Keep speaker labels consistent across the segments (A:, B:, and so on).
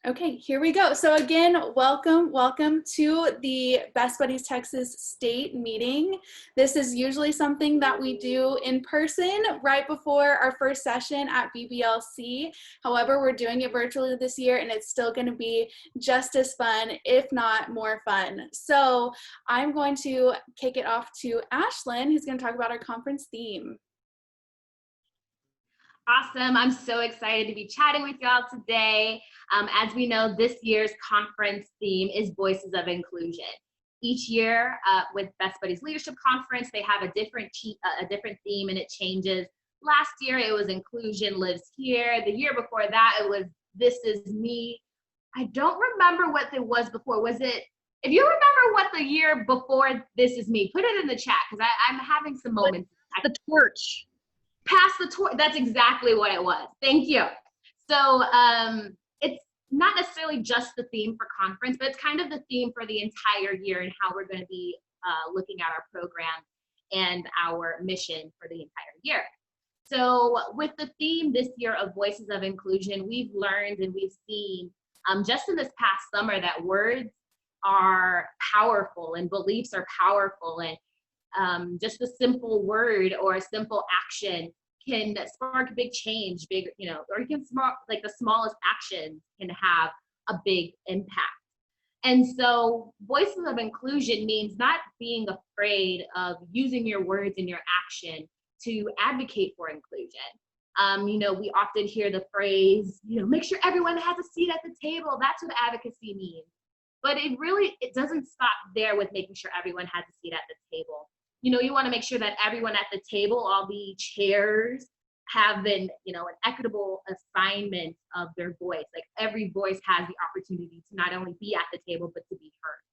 A: Okay, here we go. So again, welcome to the Best Buddies Texas State meeting. This is usually something that we do in person right before our first session at BBLC. However, we're doing it virtually this year and it's still going to be just as fun, if not more fun. So I'm going to kick it off to Ashlyn, who's going to talk about our conference theme.
B: Awesome. I'm so excited to be chatting with y'all today. As we know, this year's conference theme is Voices of Inclusion. Each year with Best Buddies Leadership Conference, they have a different theme and it changes. Last year, it was Inclusion Lives Here. The year before that, it was This Is Me. I don't remember what it was before. Was it, if you remember what the year before This Is Me, put it in the chat because I'm having some moments.
C: The torch.
B: Pass the torch. That's exactly what it was. Thank you. So it's not necessarily just the theme for conference, but it's kind of the theme for the entire year and how we're going to be looking at our program and our mission for the entire year. So with the theme this year of Voices of Inclusion, we've learned and we've seen just in this past summer that words are powerful and beliefs are powerful, and just a simple word or a simple action can spark big change, or you can like the smallest action can have a big impact. And so Voices of Inclusion means not being afraid of using your words and your action to advocate for inclusion. We often hear the phrase, make sure everyone has a seat at the table. That's what advocacy means. But it doesn't stop there with making sure everyone has a seat at the table. You want to make sure that everyone at the table, all the chairs, have an equitable assignment of their voice. Like every voice has the opportunity to not only be at the table, but to be heard.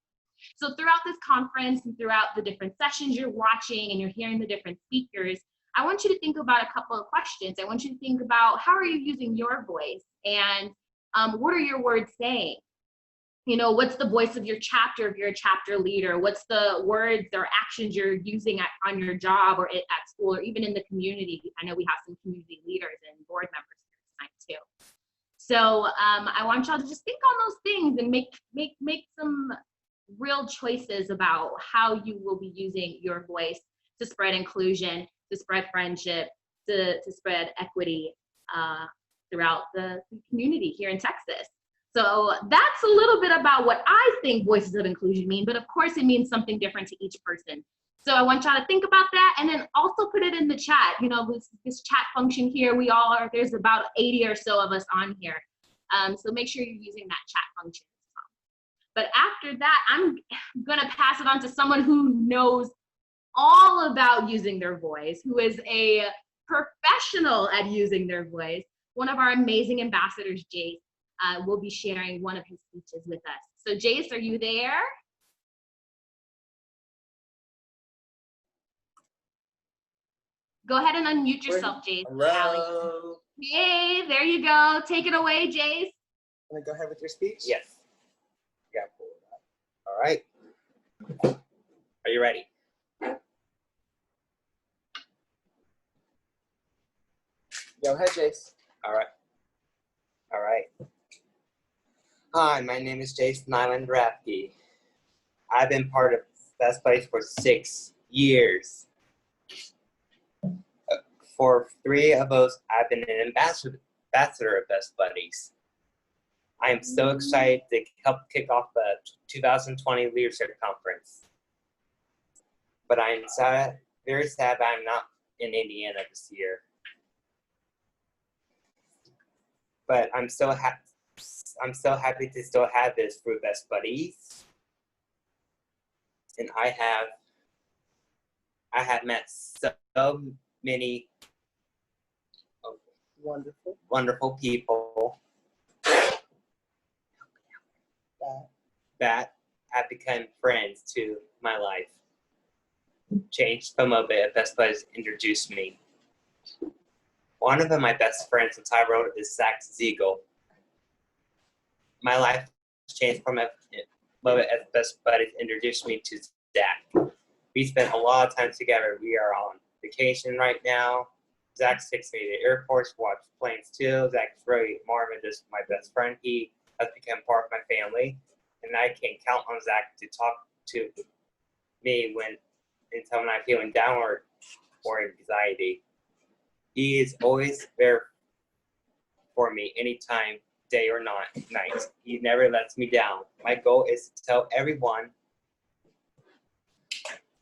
B: So throughout this conference and throughout the different sessions you're watching and you're hearing the different speakers, I want you to think about a couple of questions. I want you to think about how are you using your voice and what are your words saying? What's the voice of your chapter if you're a chapter leader? What's the words or actions you're using on your job or at school or even in the community? I know we have some community leaders and board members here tonight too. So I want y'all to just think on those things and make some real choices about how you will be using your voice to spread inclusion, to spread friendship, to spread equity throughout the community here in Texas. So that's a little bit about what I think Voices of Inclusion mean, but of course it means something different to each person. So I want y'all to think about that and then also put it in the chat. This chat function here, there's about 80 or so of us on here. So make sure you're using that chat function. But after that, I'm gonna pass it on to someone who knows all about using their voice, who is a professional at using their voice, one of our amazing ambassadors, Jace. Will be sharing one of his speeches with us. So Jace, are you there? Go ahead and unmute yourself, Jace.
D: Hello.
B: Hey, there you go. Take it away, Jace.
D: Want to go ahead with your speech? Yes. Yeah, pull it up. All right. Are you ready? Go ahead, Jace. All right. All right. Hi, my name is Jason Nyland Rathke. I've been part of Best Buddies for 6 years. For 3 of those, I've been an ambassador of Best Buddies. I am so excited to help kick off the 2020 Leadership Conference. But I am sad, very sad that I'm not in Indiana this year. But I'm so happy to still have this for Best Buddies. And I have met so many wonderful people that have become friends to my life. Changed some of it, Best Buddies introduced me. One of my best friends since I wrote is Zach Ziegel. My life changed from it as Best Buddies introduced me to Zach. We spent a lot of time together. We are on vacation right now. Zach takes me to the airports, watch planes too. Zach's really more than just my best friend. He has become part of my family, and I can count on Zach to talk to me when I'm feeling down or anxiety. He is always there for me anytime, day or night. He never lets me down. My goal is to tell everyone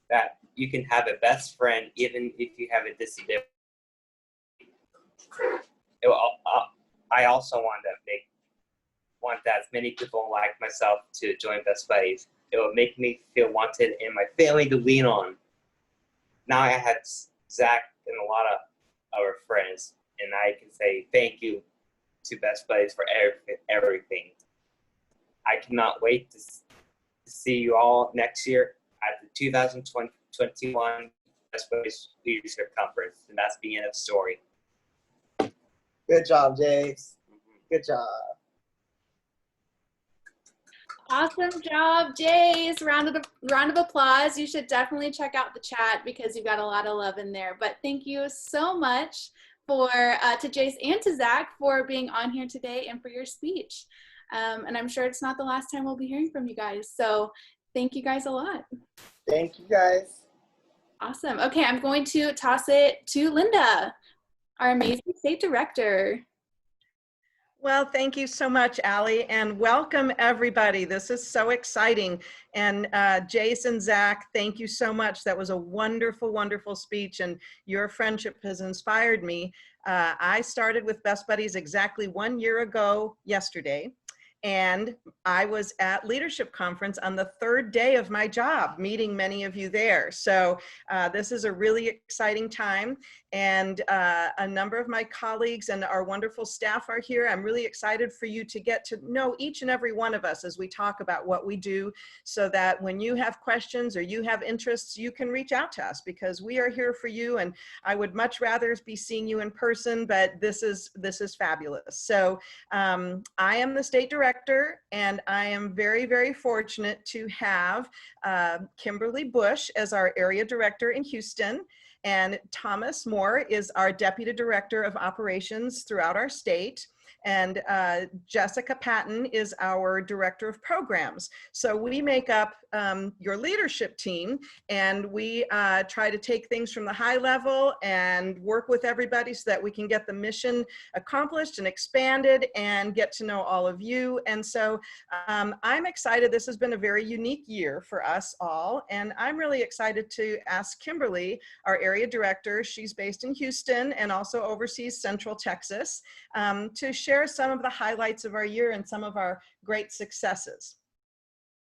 D: that you can have a best friend even if you have a disability. I also want that as many people like myself to join Best Buddies. It will make me feel wanted and my family to lean on. Now I have Zach and a lot of our friends, and I can say thank you to Best Buddies for everything. I cannot wait to see you all next year at the 2021 Best Buddies Leadership Conference, and that's the end of the story.
C: Good job, Jace. Good job.
A: Awesome job, Jace. Round of applause. You should definitely check out the chat because you've got a lot of love in there. But thank you so much to Jace and to Zach for being on here today and for your speech. And I'm sure it's not the last time we'll be hearing from you guys. So thank you guys a lot.
C: Thank you, guys.
A: Awesome. Okay, I'm going to toss it to Linda, our amazing state director.
E: Well, thank you so much, Allie, and welcome everybody. This is so exciting. And Jason, Zach, thank you so much. That was a wonderful, wonderful speech, and your friendship has inspired me. I started with Best Buddies exactly 1 year ago yesterday, and I was at Leadership Conference on the 3rd day of my job, meeting many of you there. So this is a really exciting time, and a number of my colleagues and our wonderful staff are here. I'm really excited for you to get to know each and every one of us as we talk about what we do, so that when you have questions or you have interests, you can reach out to us, because we are here for you. And I would much rather be seeing you in person, but this is fabulous. So I am the state director, and I am very, very fortunate to have Kimberly Bush as our area director in Houston. And Thomas Moore is our Deputy Director of Operations throughout our state. And Jessica Patton is our Director of Programs. So we make up your leadership team, and we try to take things from the high level and work with everybody so that we can get the mission accomplished and expanded and get to know all of you. And so I'm excited. This has been a very unique year for us all. And I'm really excited to ask Kimberly, our area director, she's based in Houston and also oversees Central Texas, to share some of the highlights of our year and some of our great successes.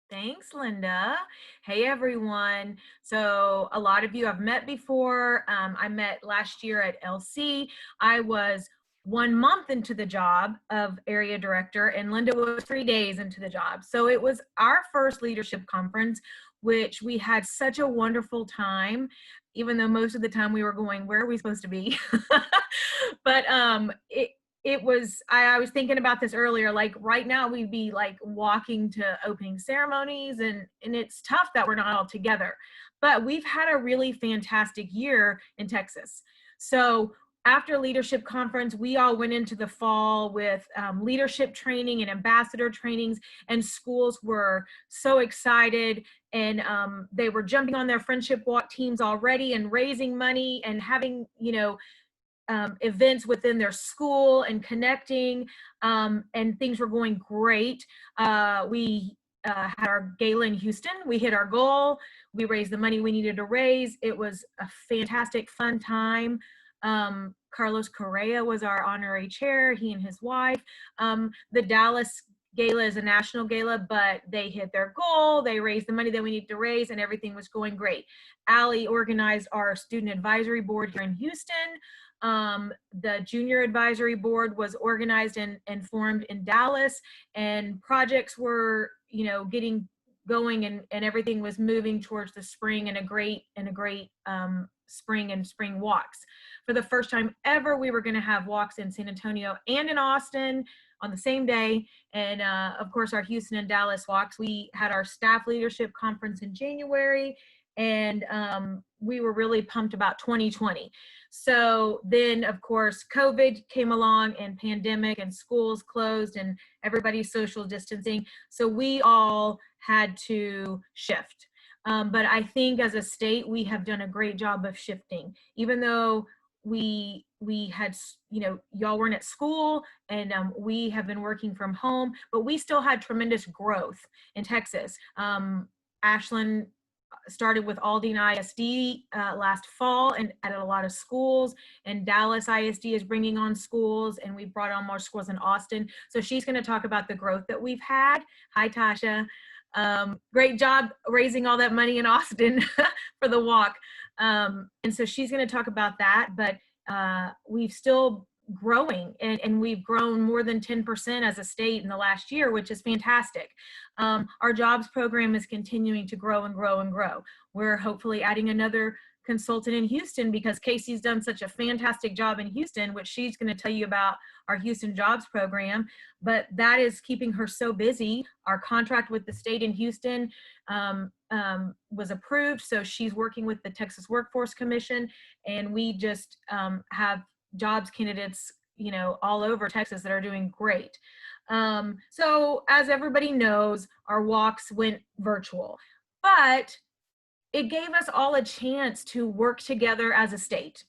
F: Thanks, Linda. Hey, everyone. So a lot of you I've met before. I met last year at LC. I was 1 month into the job of area director, and Linda was 3 days into the job. So it was our first leadership conference, which we had such a wonderful time, even though most of the time we were going, where are we supposed to be? But it was, I was thinking about this earlier, like right now we'd be like walking to opening ceremonies, and it's tough that we're not all together, but we've had a really fantastic year in Texas. So after leadership conference, we all went into the fall with leadership training and ambassador trainings, and schools were so excited, and they were jumping on their friendship walk teams already and raising money and having, you know, events within their school and connecting, and things were going great. We had our gala in Houston. We hit our goal. We raised the money we needed to raise. It was a fantastic, fun time. Carlos Correa was our honorary chair, he and his wife. The Dallas gala is a national gala, but they hit their goal. They raised the money that we needed to raise, and everything was going great. Allie organized our student advisory board here in Houston. The junior advisory board was organized and formed in Dallas, and projects were, you know, getting going, and everything was moving towards the spring and a great spring walks. For the first time ever, we were going to have walks in San Antonio and in Austin on the same day. And of course, our Houston and Dallas walks. We had our staff leadership conference in January, and we were really pumped about 2020. So then, of course, COVID came along and pandemic and schools closed and everybody's social distancing. So we all had to shift. But I think as a state, we have done a great job of shifting, even though we had, you know, y'all weren't at school and we have been working from home, but we still had tremendous growth in Texas. Ashland started with Aldine ISD last fall and at a lot of schools, and Dallas ISD is bringing on schools, and we brought on more schools in Austin. So she's going to talk about the growth that we've had. Hi, Tasha. Great job raising all that money in Austin for the walk. And so she's going to talk about that, but we've still growing, and we've grown more than 10% as a state in the last year, which is fantastic. Our jobs program is continuing to grow and grow and grow. We're hopefully adding another consultant in Houston because Casey's done such a fantastic job in Houston, which she's going to tell you about our Houston jobs program, but that is keeping her so busy. Our contract with the state in Houston was approved, so she's working with the Texas Workforce Commission, and we just have jobs candidates, you know, all over Texas that are doing great. So as everybody knows, our walks went virtual, but it gave us all a chance to work together as a state.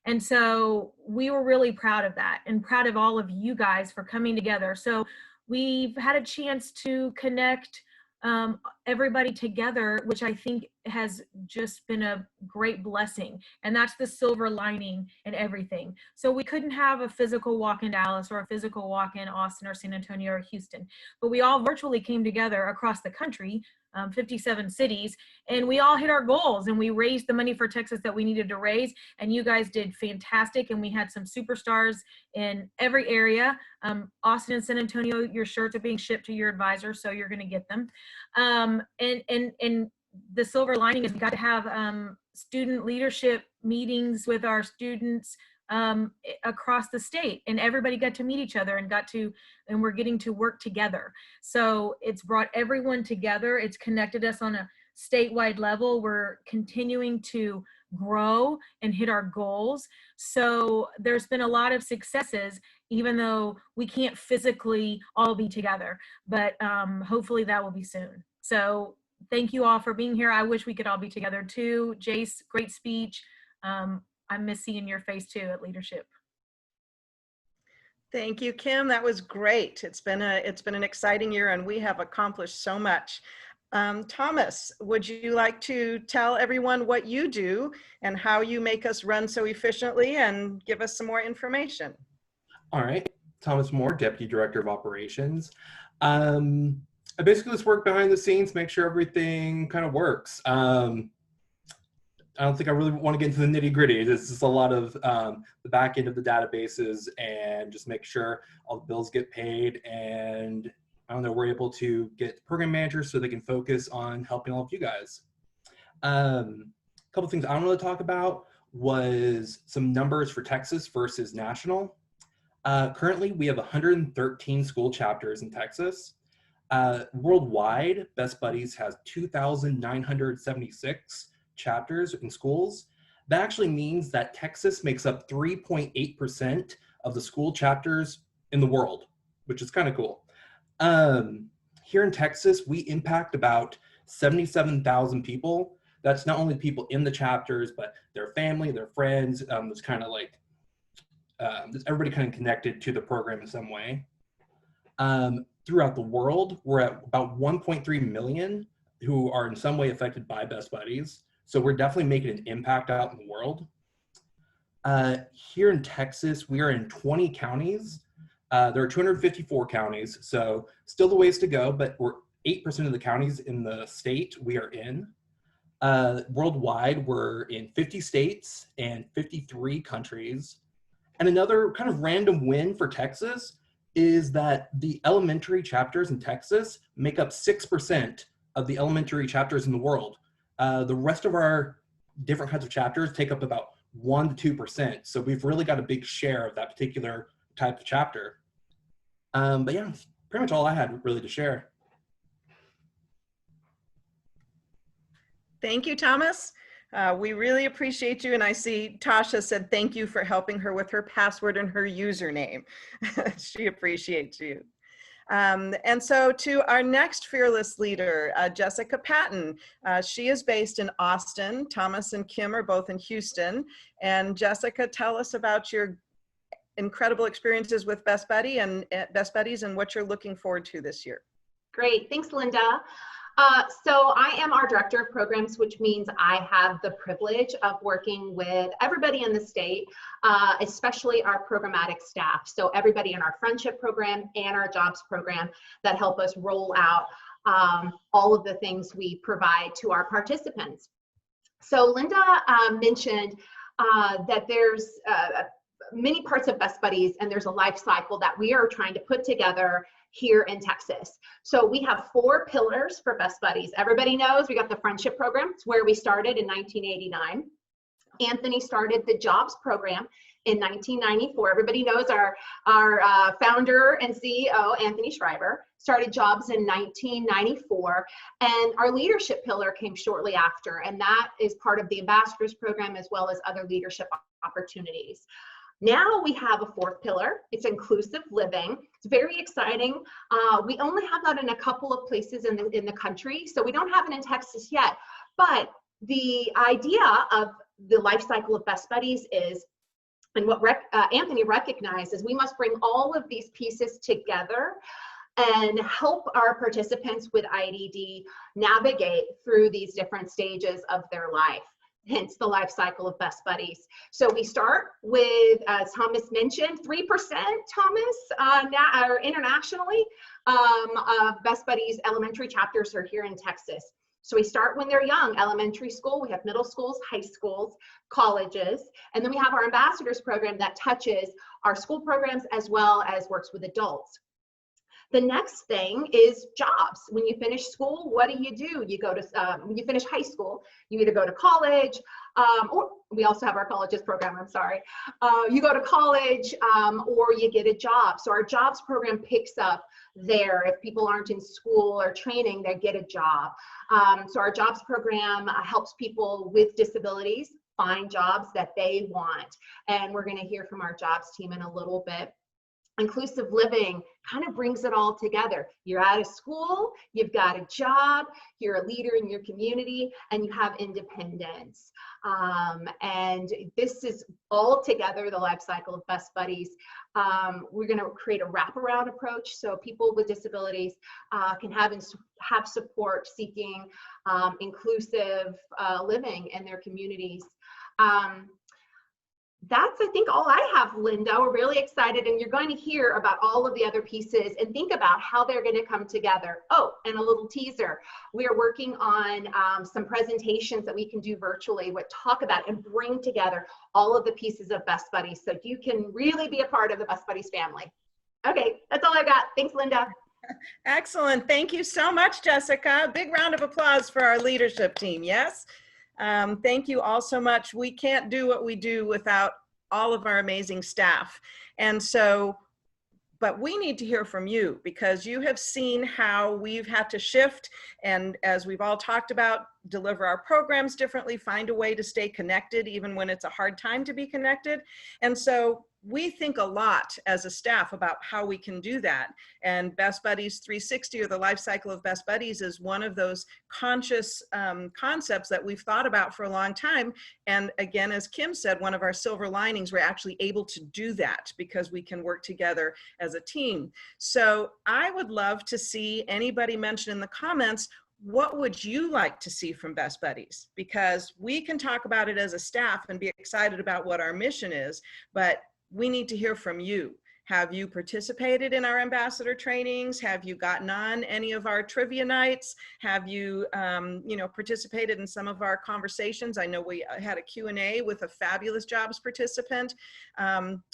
F: And so we were really proud of that and proud of all of you guys for coming together. So we've had a chance to connect everybody together, which I think has just been a great blessing. And that's the silver lining in everything. So we couldn't have a physical walk in Dallas or a physical walk in Austin or San Antonio or Houston, but we all virtually came together across the country, 57 cities, and we all hit our goals, and we raised the money for Texas that we needed to raise, and you guys did fantastic, and we had some superstars in every area. Austin and San Antonio, your shirts are being shipped to your advisor, so you're going to get them. And the silver lining is we got to have student leadership meetings with our students across the state, and everybody got to meet each other and we're getting to work together. So it's brought everyone together. It's connected us on a statewide level. We're continuing to grow and hit our goals. So there's been a lot of successes, even though we can't physically all be together, but hopefully that will be soon. So thank you all for being here. I wish we could all be together too. Jace, great speech. I miss seeing your face too at leadership.
E: Thank you, Kim. That was great. It's been an exciting year, and we have accomplished so much. Thomas, would you like to tell everyone what you do and how you make us run so efficiently, and give us some more information?
G: All right, Thomas Moore, Deputy Director of Operations. I basically just work behind the scenes, make sure everything kind of works. I don't think I really want to get into the nitty gritty. It's just a lot of the back end of the databases, and just make sure all the bills get paid. And I don't know, we're able to get program managers so they can focus on helping all of you guys. A couple things I wanted to talk about was some numbers for Texas versus national. Currently, we have 113 school chapters in Texas. Worldwide, Best Buddies has 2,976 chapters in schools. That actually means that Texas makes up 3.8% of the school chapters in the world, which is kind of cool. Here in Texas, we impact about 77,000 people. That's not only people in the chapters, but their family, their friends. It's kind of like everybody kind of connected to the program in some way. Throughout the world, we're at about 1.3 million who are in some way affected by Best Buddies. So we're definitely making an impact out in the world. Here in Texas, we are in 20 counties. There are 254 counties, so still the ways to go, but we're 8% of the counties in the state we are in. Worldwide, we're in 50 states and 53 countries. And another kind of random win for Texas is that the elementary chapters in Texas make up 6% of the elementary chapters in the world. The rest of our different kinds of chapters take up about 1 to 2%. So we've really got a big share of that particular type of chapter. But yeah, that's pretty much all I had really to share.
E: Thank you, Thomas. We really appreciate you. And I see Tasha said thank you for helping her with her password and her username. She appreciates you. And so to our next fearless leader, Jessica Patton. She is based in Austin. Thomas and Kim are both in Houston. And Jessica, tell us about your incredible experiences with Best Buddy and Best Buddies and what you're looking forward to this year.
B: Great, thanks, Linda. So I am our director of programs, which means I have the privilege of working with everybody in the state, especially our programmatic staff. So everybody in our friendship program and our jobs program that help us roll out all of the things we provide to our participants. So Linda mentioned that there's many parts of Best Buddies, and there's a life cycle that we are trying to put together here in Texas. So we have 4 pillars for Best Buddies. Everybody knows we got the friendship program. It's where we started in 1989. Anthony started the jobs program in 1994. Everybody knows our founder and CEO, Anthony Schreiber, started jobs in 1994. And our leadership pillar came shortly after. And that is part of the ambassadors program as well as other leadership opportunities. Now we have a 4th pillar. It's inclusive living. It's very exciting. We only have that in a couple of places in the country, so we don't have it in Texas yet. But the idea of the life cycle of Best Buddies is, and what Anthony recognized, is we must bring all of these pieces together and help our participants with IDD navigate through these different stages of their life. Hence the life cycle of Best Buddies. So we start with, as Thomas mentioned, 3%, Thomas, or internationally, Best Buddies elementary chapters are here in Texas. So we start when they're young, elementary school, we have middle schools, high schools, colleges, and then we have our ambassadors program that touches our school programs as well as works with adults. The next thing is jobs. When you finish school, what do? You go to, when you finish high school, you either go to college, or we also have our colleges program, I'm sorry. You go to college or you get a job. So our jobs program picks up there. If people aren't in school or training, they get a job. So our jobs program helps people with disabilities find jobs that they want. And we're gonna hear from our jobs team in a little bit. Inclusive living kind of brings it all together. You're out of school, you've got a job, you're a leader in your community, and you have independence. And this is all together, the life cycle of Best Buddies. We're going to create a wraparound approach so people with disabilities can have support seeking inclusive living in their communities. That's, I think, all I have, Linda. We're really excited, and you're going to hear about all of the other pieces and think about how they're going to come together. Oh, and a little teaser. We are working on some presentations that we can do virtually, what talk about and bring together all of the pieces of Best Buddies so you can really be a part of the Best Buddies family. Okay, that's all I got. Thanks, Linda.
E: Excellent. Thank you so much, Jessica. Big round of applause for our leadership team, yes? Thank you all so much. We can't do what we do without all of our amazing staff. And so, but we need to hear from you because you have seen how we've had to shift and, as we've all talked about, deliver our programs differently, find a way to stay connected even when it's a hard time to be connected. And so we think a lot as a staff about how we can do that. And Best Buddies 360, or the life cycle of Best Buddies, is one of those conscious concepts that we've thought about for a long time. And again, as Kim said, one of our silver linings, we're actually able to do that because we can work together as a team. So I would love to see anybody mention in the comments, what would you like to see from Best Buddies? Because we can talk about it as a staff and be excited about what our mission is, but we need to hear from you. Have you participated in our ambassador trainings? Have you gotten on any of our trivia nights? Have you, participated in some of our conversations? I know we had a Q&A with a fabulous jobs participant.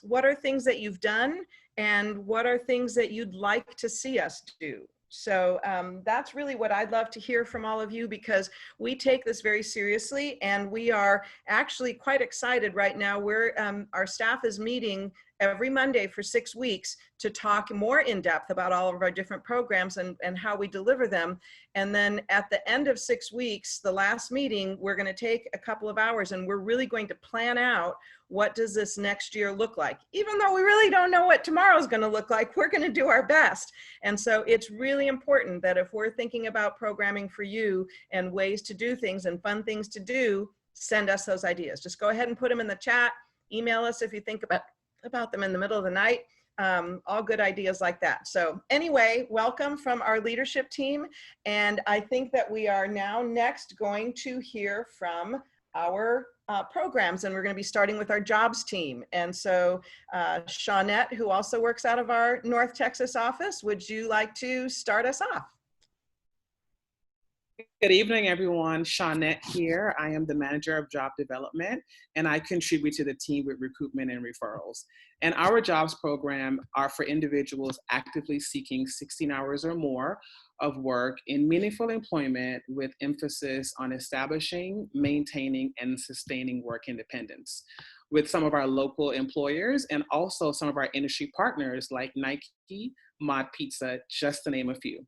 E: What are things that you've done, and what are things that you'd like to see us do? So that's really what I'd love to hear from all of you, because we take this very seriously and we are actually quite excited right now. Our staff is meeting every Monday for 6 weeks to talk more in depth about all of our different programs and how we deliver them. And then at the end of 6 weeks, the last meeting, we're going to take a couple of hours and we're really going to plan out what does this next year look like. Even though we really don't know what tomorrow is going to look like, we're going to do our best. And so it's really important that if we're thinking about programming for you and ways to do things and fun things to do, send us those ideas. Just go ahead and put them in the chat. Email us if you think about them in the middle of the night. All good ideas like that. So anyway, welcome from our leadership team. And I think that we are now next going to hear from our programs, and we're going to be starting with our jobs team. And so Shawnette, who also works out of our North Texas office, would you like to start us off?
H: Good evening, everyone. Shawnette here. I am the manager of job development, and I contribute to the team with recruitment and referrals. And our jobs program are for individuals actively seeking 16 hours or more of work in meaningful employment with emphasis on establishing, maintaining, and sustaining work independence with some of our local employers and also some of our industry partners like Nike, Mod Pizza, just to name a few.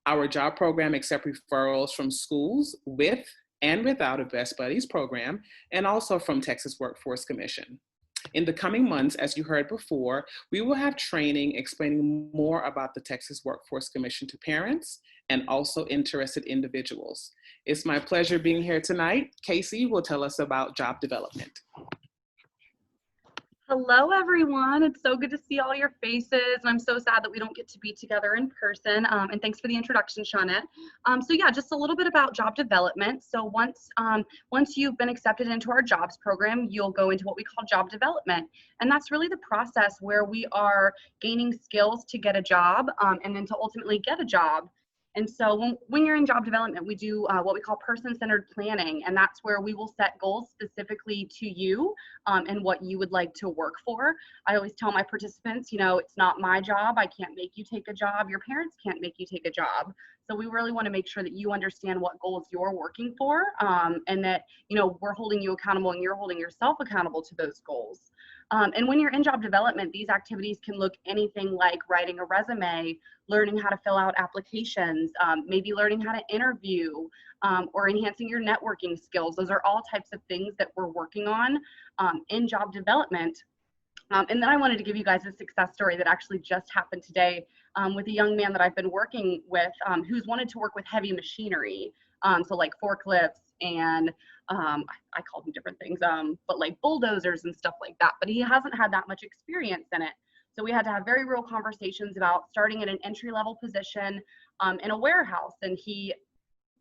H: Our job program accepts referrals from schools with and without a Best Buddies program, and also from Texas Workforce Commission. In the coming months, as you heard before, we will have training explaining more about the Texas Workforce Commission to parents and also interested individuals. It's my pleasure being here tonight. Casey will tell us about job development.
I: Hello, everyone. It's so good to see all your faces, and I'm so sad that we don't get to be together in person. And thanks for the introduction, Shawnette. So yeah, just a little bit about job development. So once you've been accepted into our jobs program, you'll go into what we call job development. And that's really the process where we are gaining skills to get a job and then to ultimately get a job. And so when you're in job development, we do what we call person-centered planning, and that's where we will set goals specifically to you and what you would like to work for. I always tell my participants, you know, it's not my job. I can't make you take a job. Your parents can't make you take a job. So we really want to make sure that you understand what goals you're working for and that, you know, we're holding you accountable and you're holding yourself accountable to those goals. And when you're in job development, these activities can look anything like writing a resume, learning how to fill out applications, maybe learning how to interview, or enhancing your networking skills. Those are all types of things that we're working on in job development. And then I wanted to give you guys a success story that actually just happened today with a young man that I've been working with who's wanted to work with heavy machinery. So like forklifts and I called them different things, but like bulldozers and stuff like that. But he hasn't had that much experience in it. So we had to have very real conversations about starting at an entry-level position in a warehouse. And he,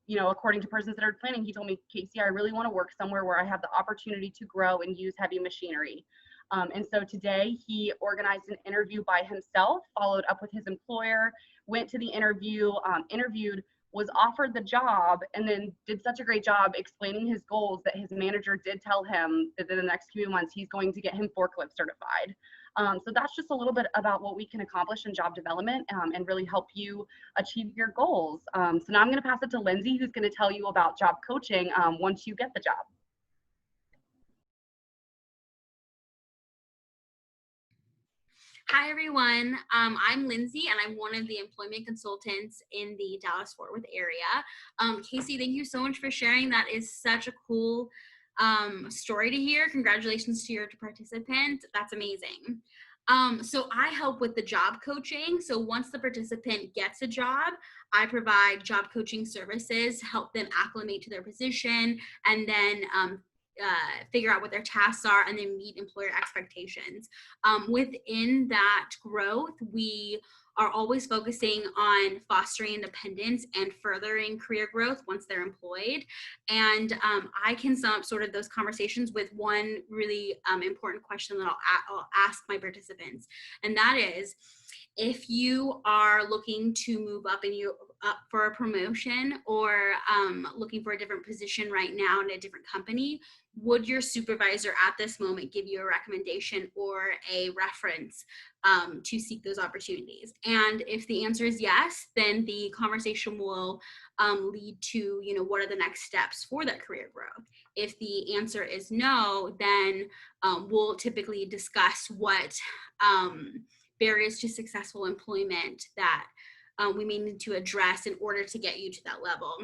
I: you know, according to person-centered planning, he told me, Casey, I really want to work somewhere where I have the opportunity to grow and use heavy machinery. And so today he organized an interview by himself, followed up with his employer, went to the interview, interviewed, was offered the job, and then did such a great job explaining his goals that his manager did tell him that in the next few months he's going to get him forklift certified. So that's just a little bit about what we can accomplish in job development and really help you achieve your goals. So now I'm going to pass it to Lindsay, who's going to tell you about job coaching once you get the job.
J: Hi, everyone. I'm Lindsay, and I'm one of the employment consultants in the Dallas-Fort Worth area. Casey, thank you so much for sharing. That is such a cool story to hear. Congratulations to your participant. That's amazing. So I help with the job coaching. So once the participant gets a job, I provide job coaching services, help them acclimate to their position, and then figure out what their tasks are and then meet employer expectations. Within that growth, we are always focusing on fostering independence and furthering career growth once they're employed. And I can sum up sort of those conversations with one really important question that I'll ask my participants. And that is, If you are looking to move up and you up for a promotion, or looking for a different position right now in a different company, would your supervisor at this moment give you a recommendation or a reference to seek those opportunities? And if the answer is yes, then the conversation will lead to, you know, what are the next steps for that career growth. If the answer is no, then we'll typically discuss what barriers to successful employment that we may need to address in order to get you to that level.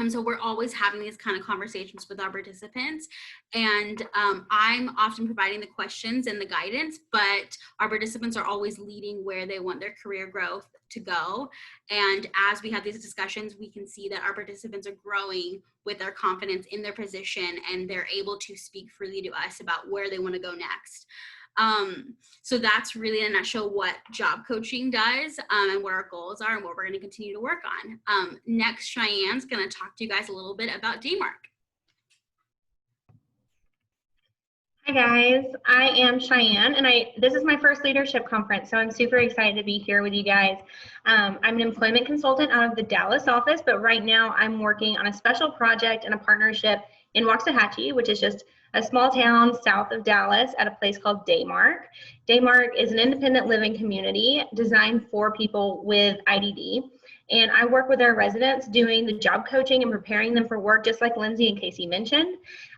J: So we're always having these kind of conversations with our participants, and I'm often providing the questions and the guidance, but our participants are always leading where they want their career growth to go. And as we have these discussions, we can see that our participants are growing with their confidence in their position, and they're able to speak freely to us about where they want to go next. So that's really in a nutshell what job coaching does, and what our goals are and what we're going to continue to work on. Next, Cheyenne's going to talk to you guys a little bit about Daymark.
K: Hi guys, I am Cheyenne, and this is my first leadership conference, so I'm super excited to be here with you guys. I'm an employment consultant out of the Dallas office, but right now I'm working on a special project and a partnership in Waxahachie, which is just a small town south of Dallas at a place called Daymark. Daymark is an independent living community designed for people with IDD. And I work with our residents doing the job coaching and preparing them for work, just like Lindsay and Casey mentioned.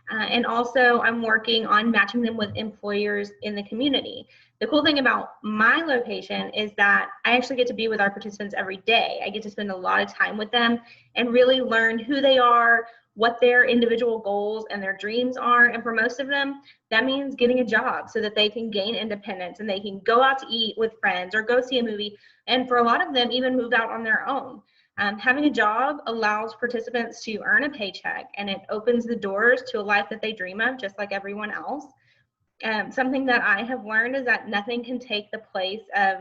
K: And also I'm working on matching them with employers in the community. The cool thing about my location is that I actually get to be with our participants every day. I get to spend a lot of time with them and really learn who they are, what their individual goals and their dreams are. And for most of them, that means getting a job so that they can gain independence and they can go out to eat with friends or go see a movie. And for a lot of them, even move out on their own. Having a job allows participants to earn a paycheck, and it opens the doors to a life that they dream of, just like everyone else. Something that I have learned is that nothing can take the place of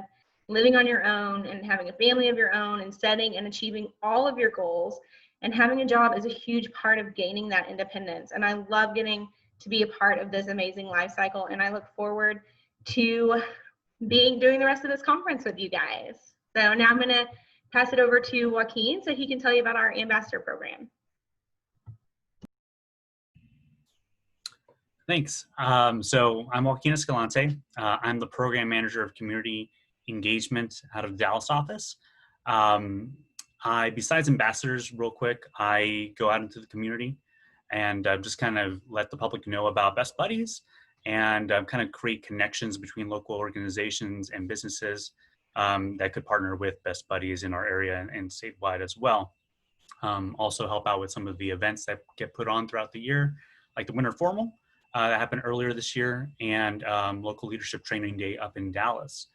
K: living on your own and having a family of your own and setting and achieving all of your goals. And having a job is a huge part of gaining that independence. And I love getting to be a part of this amazing life cycle. And I look forward to doing the rest of this conference with you guys. So now I'm going to pass it over to Joaquin so he can tell you about our ambassador program.
L: Thanks. So I'm Joaquin Escalante. I'm the program manager of community engagement out of the Dallas office. Besides ambassadors, real quick, I go out into the community and just kind of let the public know about Best Buddies and kind of create connections between local organizations and businesses that could partner with Best Buddies in our area and statewide as well. Also help out with some of the events that get put on throughout the year, like the Winter Formal that happened earlier this year, and Local Leadership Training Day up in Dallas.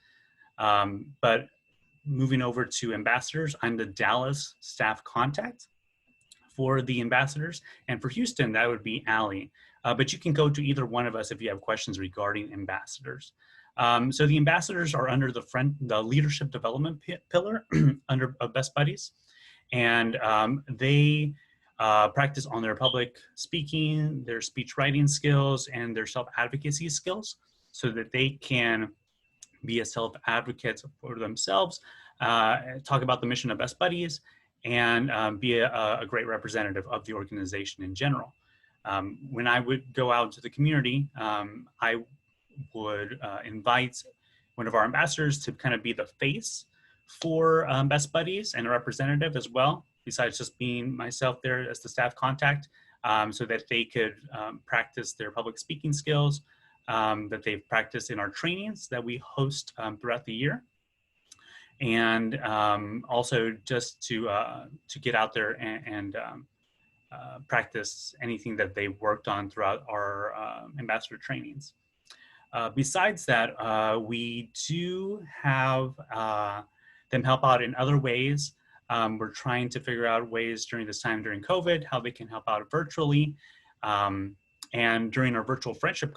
L: But moving over to ambassadors, I'm the Dallas staff contact for the ambassadors, and for Houston, that would be Allie. But you can go to either one of us if you have questions regarding ambassadors. So the ambassadors are under the leadership development pillar under Best Buddies, and they practice on their public speaking, their speech writing skills, and their self-advocacy skills so that they can be a self-advocate for themselves, talk about the mission of Best Buddies, and be a great representative of the organization in general. When I would go out to the community, I would invite one of our ambassadors to kind of be the face for Best Buddies and a representative as well, besides just being myself there as the staff contact, so that they could practice their public speaking skills that they've practiced in our trainings that we host throughout the year. And also just to get out there and practice anything that they worked on throughout our ambassador trainings. Besides that, we do have them help out in other ways. We're trying to figure out ways during this time during COVID, how they can help out virtually. And during our virtual friendship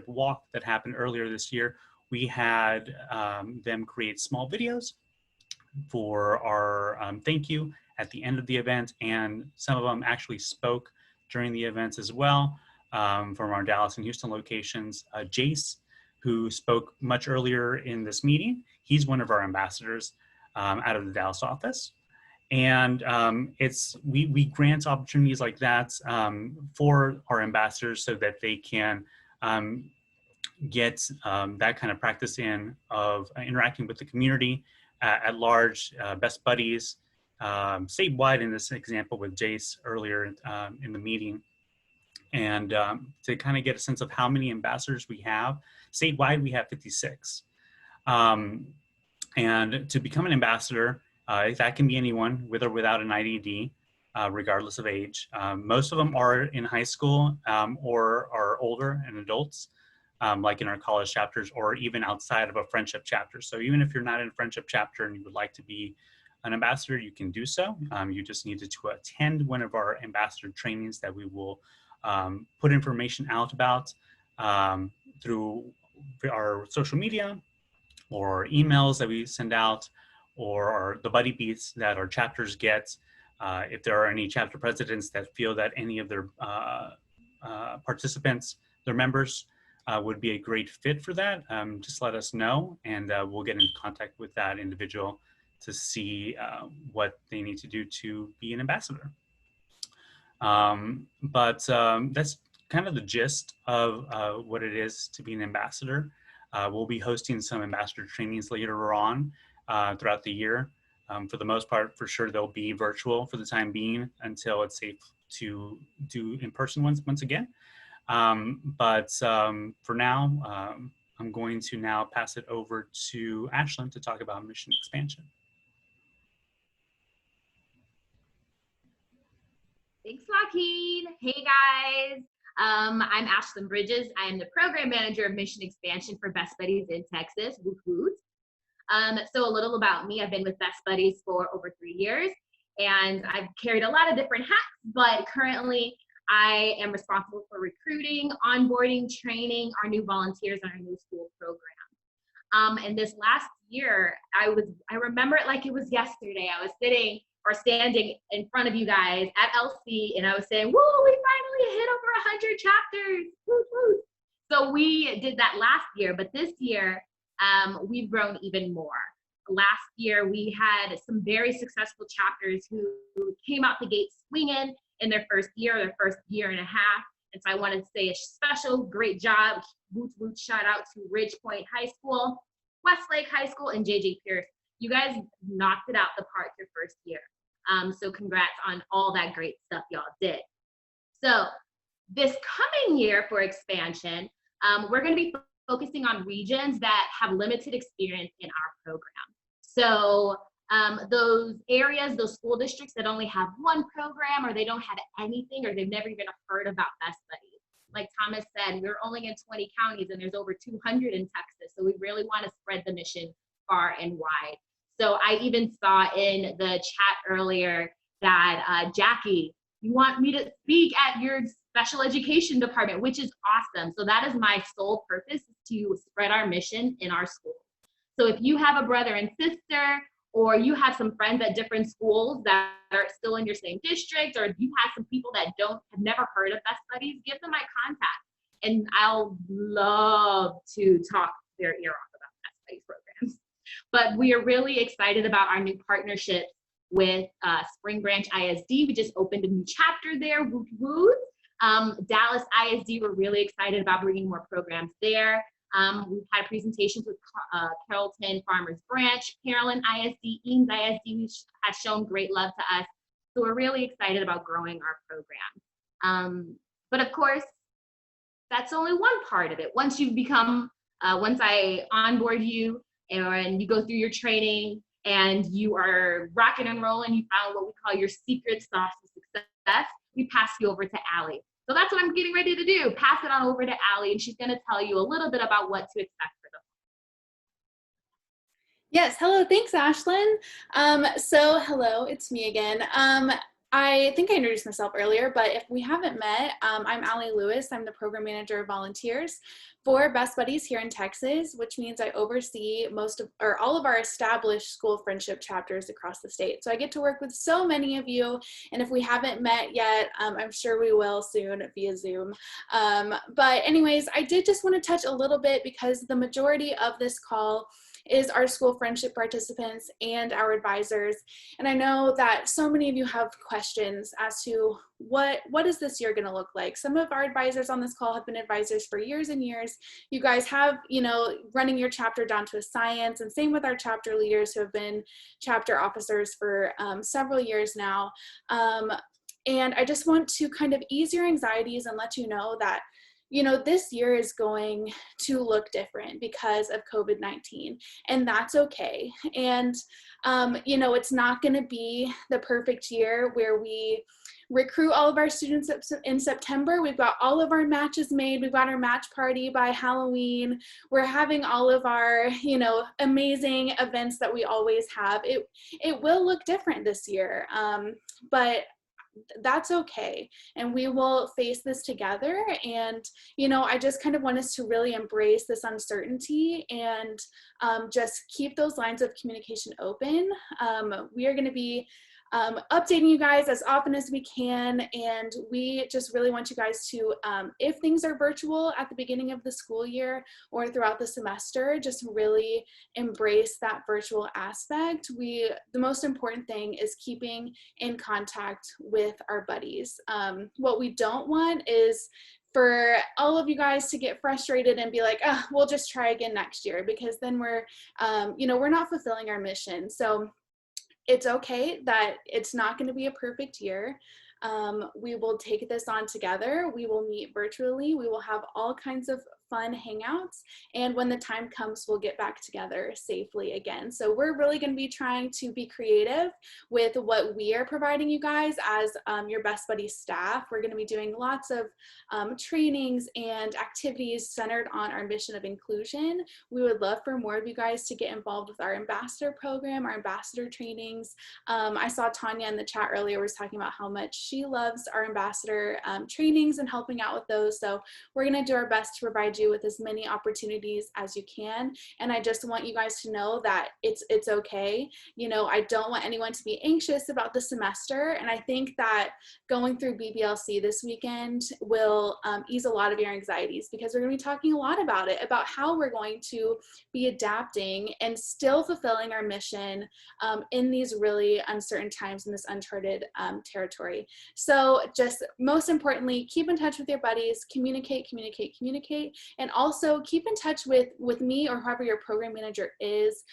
L: walk that happened earlier this year, we had them create small videos for our thank you at the end of the event, and some of them actually spoke during the events as well from our Dallas and Houston locations. Jace, who spoke much earlier in this meeting. He's one of our ambassadors out of the Dallas office. And we grant opportunities like that for our ambassadors so that they can get that kind of practice in of interacting with the community at large, best buddies, statewide in this example with Jace earlier in the meeting. And to kind of get a sense of how many ambassadors we have. Statewide, we have 56. And to become an ambassador, that can be anyone with or without an IDD, regardless of age. Most of them are in high school or are older and adults, like in our college chapters or even outside of a friendship chapter. So even if you're not in a friendship chapter and you would like to be an ambassador, you can do so. You just need to attend one of our ambassador trainings that we will put information out about through our social media or emails that we send out, or the buddy beats that our chapters get. If there are any chapter presidents that feel that any of their participants, their members, would be a great fit for that, just let us know, and we'll get in contact with that individual to see what they need to do to be an ambassador. But that's kind of the gist of what it is to be an ambassador. We'll be hosting some ambassador trainings later on throughout the year. For the most part, for sure, they'll be virtual for the time being until it's safe to do in-person ones once again. But for now, I'm going to now pass it over to Ashlyn to talk about mission expansion.
B: Thanks, Joaquin. Hey, guys. I'm Ashlyn Bridges. I am the program manager of mission expansion for Best Buddies in Texas. Woot woot. So a little about me. I've been with Best Buddies for over 3 years, and I've carried a lot of different hats, but currently I am responsible for recruiting, onboarding, training our new volunteers on our new school program. And this last year, I remember it like it was yesterday. I was standing in front of you guys at LC, and I was saying, woo, we finally hit over 100 chapters, woo, woo. So we did that last year, but this year, we've grown even more. Last year, we had some very successful chapters who came out the gate swinging in their first year and a half. And so I wanted to say a special great job, woot woot, shout out to Ridge Point High School, Westlake High School, and JJ Pierce. You guys knocked it out the park your first year. So congrats on all that great stuff y'all did. So this coming year for expansion, we're going to be focusing on regions that have limited experience in our program. So those areas, those school districts that only have one program, or they don't have anything, or they've never even heard about Best Buddies. Like Thomas said, we're only in 20 counties and there's over 200 in Texas. So we really want to spread the mission far and wide. So I even saw in the chat earlier that Jackie, you want me to speak at your special education department, which is awesome. So that is my sole purpose, to spread our mission in our schools. So if you have a brother and sister, or you have some friends at different schools that are still in your same district, or if you have some people that have never heard of Best Buddies, give them my contact. And I'll love to talk their ear off about Best Buddies programs. But we are really excited about our new partnership with Spring Branch ISD. We just opened a new chapter there, woot woot. Dallas ISD, we're really excited about bringing more programs there. We've had presentations with Carrollton Farmers Branch, Carolyn ISD, Eames ISD, which has shown great love to us. So we're really excited about growing our program. But of course, that's only one part of it. Once you become, once I onboard you and you go through your training and you are rocking and rolling, you found what we call your secret sauce to success, we pass you over to Allie. So that's what I'm getting ready to do. Pass it on over to Allie, and she's going to tell you a little bit about what to expect for them.
A: Yes, hello, thanks, Ashlyn. So hello, it's me again. I think I introduced myself earlier, but if we haven't met, I'm Allie Lewis. I'm the program manager of volunteers for Best Buddies here in Texas, which means I oversee all of our established school friendship chapters across the state. So I get to work with so many of you, and if we haven't met yet, I'm sure we will soon via Zoom. But anyways, I did just want to touch a little bit because the majority of this call is our school friendship participants and our advisors. And I know that so many of you have questions as to what is this year going to look like. Some of our advisors on this call have been advisors for years and years. You guys have, running your chapter down to a science, and same with our chapter leaders who have been chapter officers for several years now. And I just want to kind of ease your anxieties and let you know that this year is going to look different because of COVID-19, and that's okay. And, it's not going to be the perfect year where we recruit all of our students in September. We've got all of our matches made. We've got our match party by Halloween. We're having all of our, amazing events that we always have. It will look different this year, but that's okay, and we will face this together. And I just kind of want us to really embrace this uncertainty and just keep those lines of communication open. We are going to be updating you guys as often as we can, and we just really want you guys to, if things are virtual at the beginning of the school year or throughout the semester, just really embrace that virtual aspect. The most important thing is keeping in contact with our buddies. What we don't want is for all of you guys to get frustrated and be like, oh, we'll just try again next year, because then we're not fulfilling our mission. So it's okay that it's not going to be a perfect year. We will take this on together. We will meet virtually. We will have all kinds of fun hangouts. And when the time comes, we'll get back together safely again. So we're really going to be trying to be creative with what we are providing you guys as your Best Buddies staff. We're going to be doing lots of trainings and activities centered on our mission of inclusion. We would love for more of you guys to get involved with our ambassador program, our ambassador trainings. I saw Tanya in the chat earlier was talking about how much she loves our ambassador trainings and helping out with those. So we're going to do our best to provide you with as many opportunities as you can. And I just want you guys to know that it's okay. I don't want anyone to be anxious about the semester. And I think that going through BBLC this weekend will ease a lot of your anxieties, because we're going to be talking a lot about it, about how we're going to be adapting and still fulfilling our mission in these really uncertain times in this uncharted territory. So just most importantly, keep in touch with your buddies, communicate, and also keep in touch with me or whoever your program manager is.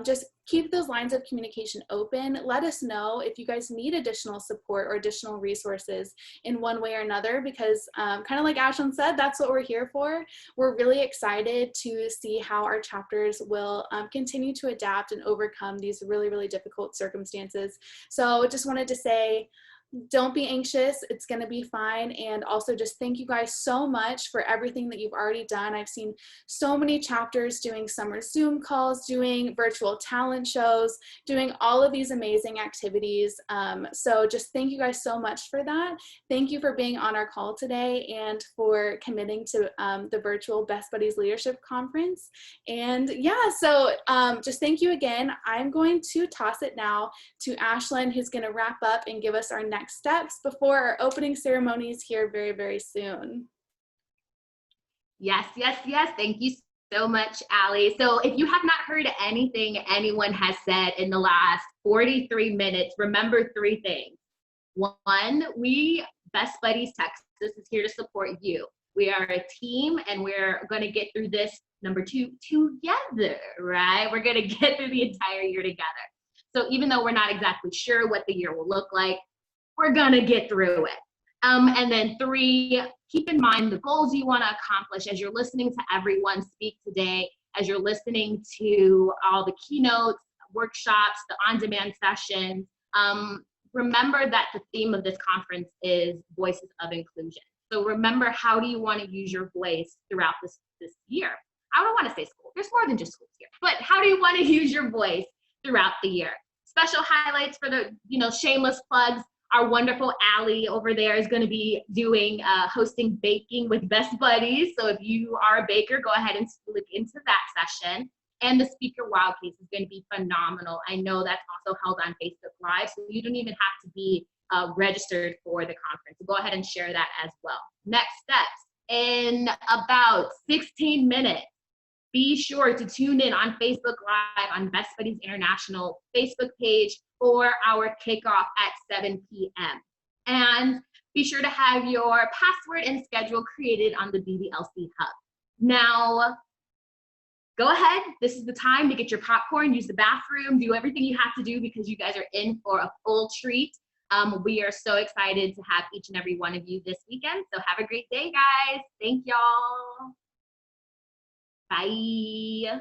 A: Just keep those lines of communication open. Let us know if you guys need additional support or additional resources in one way or another, because kind of like Ashlyn said, that's what we're here for. We're really excited to see how our chapters will continue to adapt and overcome these really, really difficult circumstances. So just wanted to say, don't be anxious, it's going to be fine. And also just thank you guys so much for everything that you've already done. I've seen so many chapters doing summer Zoom calls, doing virtual talent shows, doing all of these amazing activities. So just thank you guys so much for that. Thank you for being on our call today and for committing to the virtual Best Buddies Leadership Conference. And yeah, so just thank you again. I'm going to toss it now to Ashlyn, who's going to wrap up and give us our next steps before our opening ceremonies here very, very soon.
B: Yes. Thank you so much, Allie. So if you have not heard anything anyone has said in the last 43 minutes, remember 3 things. 1, we, Best Buddies Texas, is here to support you. We are a team, and we're going to get through this, number 2, together, right? We're going to get through the entire year together. So even though we're not exactly sure what the year will look like, we're gonna get through it. And then 3, keep in mind the goals you wanna accomplish as you're listening to everyone speak today, as you're listening to all the keynotes, workshops, the on-demand sessions. Remember that the theme of this conference is Voices of Inclusion. So remember, how do you wanna use your voice throughout this year? I don't wanna say school, there's more than just schools here, but how do you wanna use your voice throughout the year? Special highlights for the, shameless plugs. Our wonderful Allie over there is going to be doing hosting baking with Best Buddies. So if you are a baker, go ahead and look into that session. And the speaker wow case is going to be phenomenal. I know that's also held on Facebook Live, so you don't even have to be registered for the conference. So go ahead and share that as well. Next steps, in about 16 minutes, be sure to tune in on Facebook Live on Best Buddies International Facebook page for our kickoff at 7 p.m. And be sure to have your password and schedule created on the BBLC Hub. Now, go ahead. This is the time to get your popcorn, use the bathroom, do everything you have to do because you guys are in for a full treat. We are so excited to have each and every one of you this weekend. So have a great day, guys. Thank y'all. Bye.